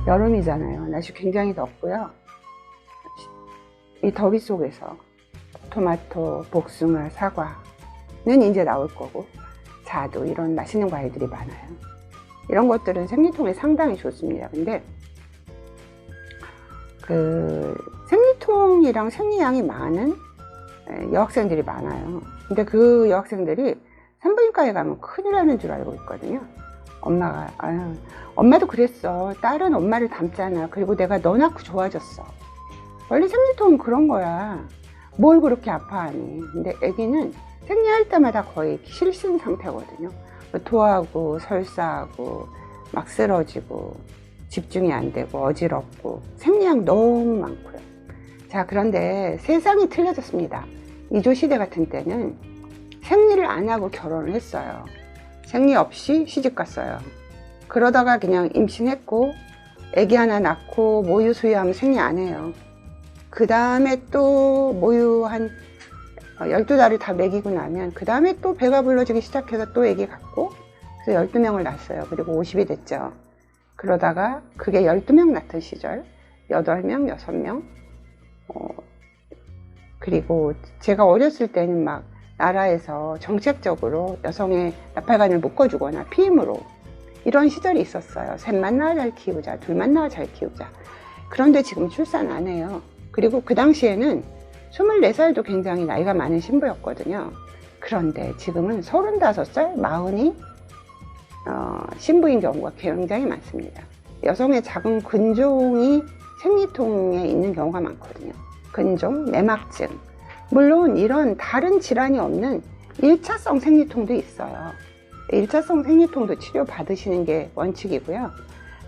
여름이잖아요. 날씨 굉장히 덥고요. 이 더위 속에서 토마토, 복숭아, 사과는 이제 나올 거고, 자두, 이런 맛있는 과일들이 많아요. 이런 것들은 생리통에 상당히 좋습니다. 근데 그 생리통이랑 생리량이 많은 여학생들이 많아요. 근데 그 여학생들이 산부인과에 가면 큰일 나는 줄 알고 있거든요. 엄마가, 아유, 엄마도 그랬어. 딸은 엄마를 닮잖아. 그리고 내가 너 낳고 좋아졌어. 원래 생리통은 그런 거야. 뭘 그렇게 아파하니. 근데 아기는 생리할 때마다 거의 실신 상태거든요. 토하고 설사하고 막 쓰러지고 집중이 안 되고 어지럽고 생리량 너무 많고요. 자, 그런데 세상이 틀려졌습니다. 이조시대 같은 때는 생리를 안 하고 결혼을 했어요. 생리 없이 시집 갔어요. 그러다가 그냥 임신했고 아기 하나 낳고 모유 수유하면 생리 안 해요. 그 다음에 또 모유 한 12달을 다 먹이고 나면 그 다음에 또 배가 불러지기 시작해서 또 아기 갖고, 그래서 12명을 낳았어요. 그리고 50이 됐죠. 그러다가 그게 12명 낳던 시절 8명, 6명, 그리고 제가 어렸을 때는 막 나라에서 정책적으로 여성의 나팔관을 묶어주거나 피임으로 이런 시절이 있었어요. 셋만 낳아 잘 키우자, 둘만 낳아 잘 키우자. 그런데 지금 출산 안 해요. 그리고 그 당시에는 24살도 굉장히 나이가 많은 신부였거든요. 그런데 지금은 35살, 40이 신부인 경우가 굉장히 많습니다. 여성의 작은 근종이 생리통에 있는 경우가 많거든요. 근종, 내막증. 물론 이런 다른 질환이 없는 1차성 생리통도 있어요. 1차성 생리통도 치료받으시는 게 원칙이고요.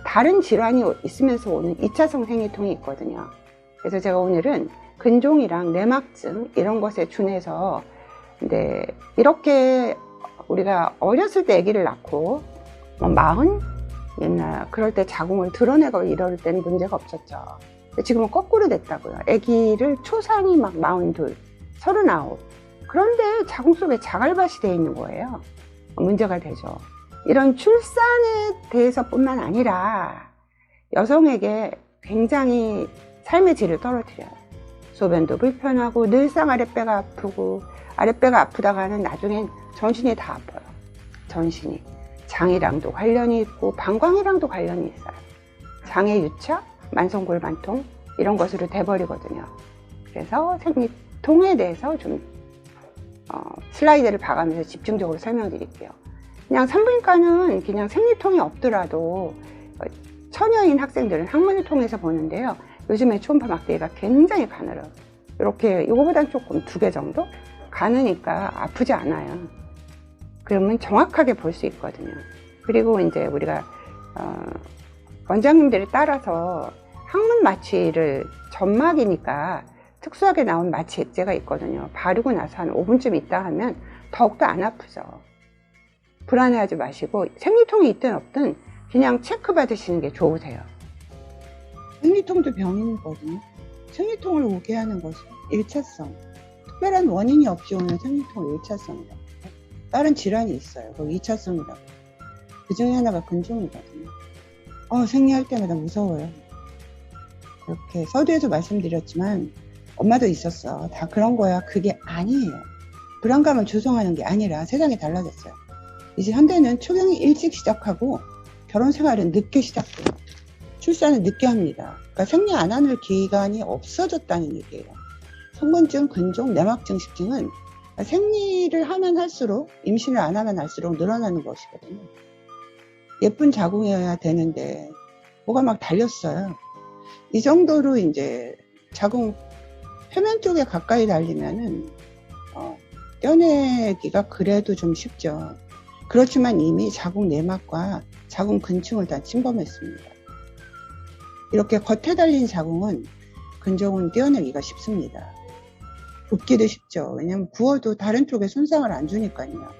다른 질환이 있으면서 오는 2차성 생리통이 있거든요. 그래서 제가 오늘은 근종이랑 내막증 이런 것에 준해서, 근데 이렇게 우리가 어렸을 때 아기를 낳고 40 옛날 그럴 때 자궁을 드러내고 이럴 때는 문제가 없었죠. 근데 지금은 거꾸로 됐다고요. 아기를 초상이 막 42, 39. 그런데 자궁 속에 자갈밭이 돼 있는 거예요. 문제가 되죠. 이런 출산에 대해서뿐만 아니라 여성에게 굉장히 삶의 질을 떨어뜨려요. 소변도 불편하고 늘상 아랫배가 아프고, 아랫배가 아프다가는 나중엔 전신이 다 아파요. 전신이. 장이랑도 관련이 있고 방광이랑도 관련이 있어요. 장의 유착, 만성골반통 이런 것으로 돼버리거든요. 그래서 생리통에 대해서 좀 슬라이드를 봐가면서 집중적으로 설명드릴게요. 그냥 산부인과는 그냥 생리통이 없더라도 처녀인 학생들은 학문을 통해서 보는데요. 요즘에 초음파 막대기가 굉장히 가늘어요. 이렇게 이거보단 조금 2개 정도 가느니까 아프지 않아요. 그러면 정확하게 볼 수 있거든요. 그리고 이제 우리가 원장님들에 따라서 항문 마취를 점막이니까 특수하게 나온 마취 액제가 있거든요. 바르고 나서 한 5분쯤 있다 하면 더욱더 안 아프죠. 불안해하지 마시고 생리통이 있든 없든 그냥 체크 받으시는 게 좋으세요. 생리통도 병이거든요. 생리통을 오게 하는 것은 1차성. 특별한 원인이 없이 오는 생리통은 1차성이라고. 다른 질환이 있어요. 그걸 2차성이라고. 그 중에 하나가 근종이거든요. 생리할 때마다 무서워요. 이렇게 서두에도 말씀드렸지만 엄마도 있었어. 다 그런 거야. 그게 아니에요. 불안감을 조성하는 게 아니라 세상이 달라졌어요. 이제 현대는 초경이 일찍 시작하고 결혼 생활은 늦게 시작해요. 출산은 늦게 합니다. 그러니까 생리 안 하는 기간이 없어졌다는 얘기예요. 성근증, 근종, 내막증식증은 생리를 하면 할수록, 임신을 안 하면 할수록 늘어나는 것이거든요. 예쁜 자궁이어야 되는데 뭐가 막 달렸어요. 이 정도로 이제 자궁 표면 쪽에 가까이 달리면은 떼어내기가 그래도 좀 쉽죠. 그렇지만 이미 자궁 내막과 자궁 근층을 다 침범했습니다. 이렇게 겉에 달린 자궁은 근종은 떼어내기가 쉽습니다. 붓기도 쉽죠. 왜냐면 부어도 다른 쪽에 손상을 안 주니까요.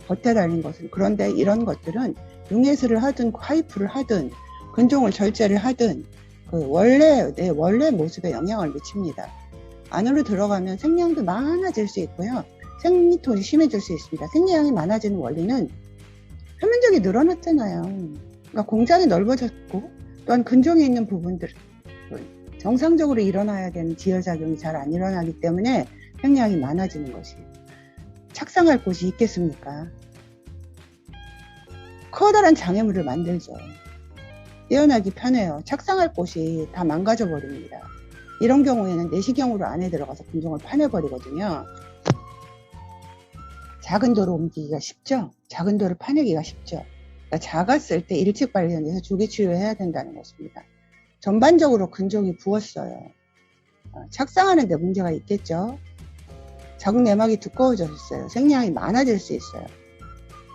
겉에 달린 것은. 그런데 이런 것들은 융해수를 하든 하이프를 하든 근종을 절제를 하든 내 원래 모습에 영향을 미칩니다. 안으로 들어가면 생리량도 많아질 수 있고요. 생리통이 심해질 수 있습니다. 생리량이 많아지는 원리는 표면적이 늘어났잖아요. 그러니까 공장이 넓어졌고 또한 근종에 있는 부분들은 정상적으로 일어나야 되는 지혈작용이 잘 안 일어나기 때문에 생리량이 많아지는 것이에요. 착상할 곳이 있겠습니까? 커다란 장애물을 만들죠. 떼어나기 편해요. 착상할 곳이 다 망가져 버립니다. 이런 경우에는 내시경으로 안에 들어가서 근종을 파내버리거든요. 작은 도로 옮기기가 쉽죠? 작은 도를 파내기가 쉽죠? 그러니까 작았을 때 일찍 발견해서 조기 치료해야 된다는 것입니다. 전반적으로 근종이 부었어요. 착상하는 데 문제가 있겠죠? 자궁 내막이 두꺼워졌어요. 생리량이 많아질 수 있어요.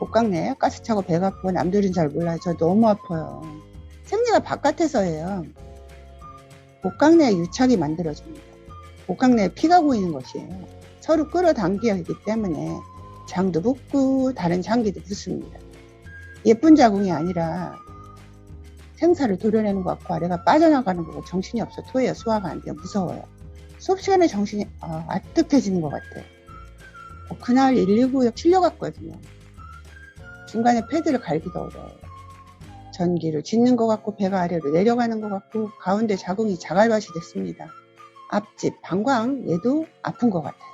복강내 가스 차고 배가 아프고 남들은 잘 몰라요. 저 너무 아파요. 생리가 바깥에서예요. 복강내에 유착이 만들어집니다. 복강내에 피가 고이는 것이에요. 서로 끌어당기기 때문에 장도 붓고 다른 장기도 붓습니다. 예쁜 자궁이 아니라 생사를 도려내는 것 같고 아래가 빠져나가는 거고 정신이 없어 토해요. 소화가 안 돼요. 무서워요. 수업 시간에 정신이 아득해지는 것 같아요. 그날 119에 실려갔거든요. 중간에 패드를 갈기도 어려워요. 전기를 짓는 것 같고 배가 아래로 내려가는 것 같고 가운데 자궁이 자갈밭이 됐습니다. 앞집, 방광 얘도 아픈 것 같아요.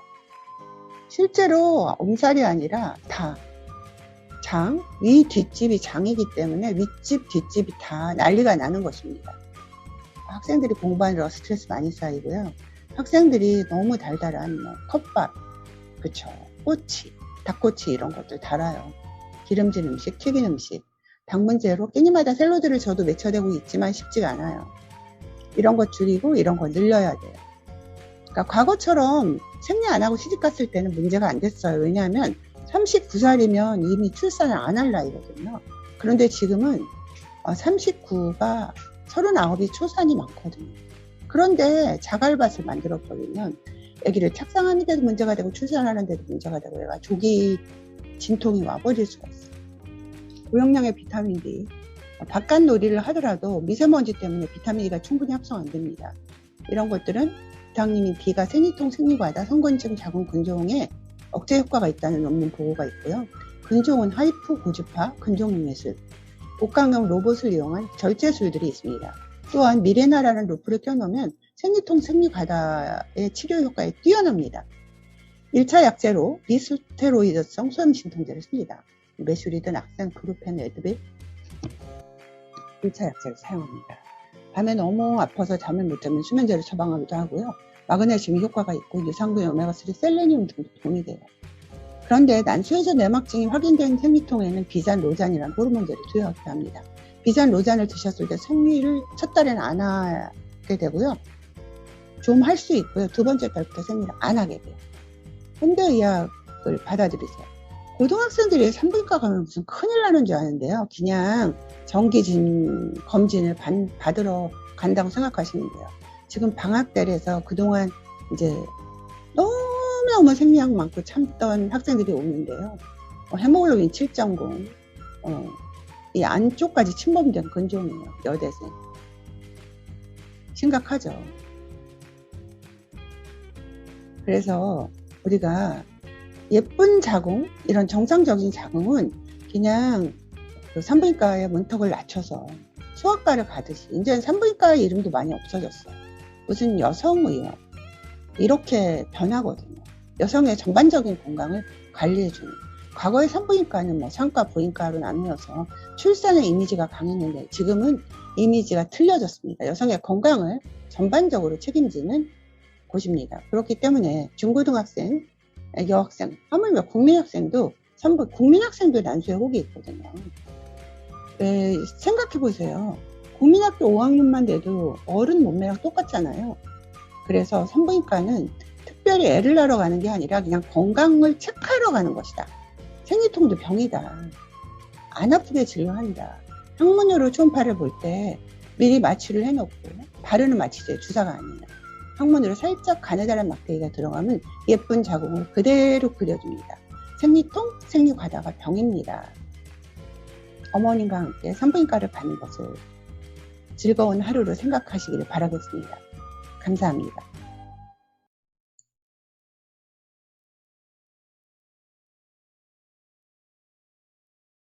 실제로 엄살이 아니라 다 장, 위, 뒷집이 장이기 때문에 윗집, 뒷집이 다 난리가 나는 것입니다. 학생들이 공부하느라 스트레스 많이 쌓이고요. 학생들이 너무 달달한 컵밥, 그쵸, 꼬치, 닭꼬치 이런 것들 달아요. 기름진 음식, 튀긴 음식, 당분제로 끼니마다 샐러드를 저도 맺혀대고 있지만 쉽지가 않아요. 이런 것 줄이고 이런 거 늘려야 돼요. 그러니까 과거처럼 생리 안 하고 시집 갔을 때는 문제가 안 됐어요. 왜냐하면 39살이면 이미 출산을 안 할 나이거든요. 그런데 지금은 39가 39이 초산이 많거든요. 그런데 자갈밭을 만들어버리면 아기를 착상하는 데도 문제가 되고 출산하는 데도 문제가 되고 얘가 조기 진통이 와버릴 수가 있어요. 고용량의 비타민 D, 바깥 놀이를 하더라도 미세먼지 때문에 비타민 D가 충분히 합성 안 됩니다. 이런 것들은 비타민 D가 생리통, 생리과다, 성건증, 자궁 근종에 억제 효과가 있다는 논문 보고가 있고요. 근종은 하이프 고주파 근종인예술, 복강용 로봇을 이용한 절제술들이 있습니다. 또한 미레나라는 로프를 껴놓으면 생리통, 생리과다의 치료 효과에 뛰어납니다. 1차 약제로 비스테로이드성 소염진통제를 씁니다. 메슈리든 악산, 브루펜, 에드빌 1차 약제를 사용합니다. 밤에 너무 아파서 잠을 못 자면 수면제를 처방하기도 하고요. 마그네슘 효과가 있고 유산균 오메가3, 셀레늄 등도 도움이 돼요. 그런데 난소에서 내막증이 확인된 생리통에는 비잔, 로잔이라는 호르몬제를 투여하게 합니다. 비잔, 로잔을 드셨을 때 생리를 첫 달에는 안 하게 되고요. 좀 할 수 있고요. 두 번째 달부터 생리를 안 하게 돼요. 현대의학을 받아들이세요. 고등학생들이 산부인과 가면 무슨 큰일 나는 줄 아는데요. 그냥 정기 검진을 받으러 간다고 생각하시면 돼요. 지금 방학 때라서 그동안 이제 너무너무 생리량 많고 참던 학생들이 오는데요. 헤모글로빈 7.0, 이 안쪽까지 침범된 근종이에요. 여대생. 심각하죠. 그래서 우리가 예쁜 자궁, 이런 정상적인 자궁은 그냥 그 산부인과의 문턱을 낮춰서 소아과를 가듯이, 이제 산부인과의 이름도 많이 없어졌어요. 무슨 여성의학 이렇게 변하거든요. 여성의 전반적인 건강을 관리해주는. 과거의 산부인과는 뭐 상과, 부인과로 나누어서 출산의 이미지가 강했는데 지금은 이미지가 틀려졌습니다. 여성의 건강을 전반적으로 책임지는 곳입니다. 그렇기 때문에 중고등학생, 여학생, 하물며 국민학생도 국민학생도 난소에 혹이 있거든요. 생각해보세요. 국민학교 5학년만 돼도 어른 몸매랑 똑같잖아요. 그래서 산부인과는 특별히 애를 낳으러 가는 게 아니라 그냥 건강을 체크하러 가는 것이다. 생리통도 병이다. 안 아프게 진료한다. 항문으로 초음파를 볼 때 미리 마취를 해놓고, 바르는 마취제 주사가 아니에요. 항문으로 살짝 가느다란 막대기가 들어가면 예쁜 자궁을 그대로 그려줍니다. 생리통, 생리과다가 병입니다. 어머님과 함께 산부인과를 가는 것을 즐거운 하루로 생각하시기를 바라겠습니다. 감사합니다.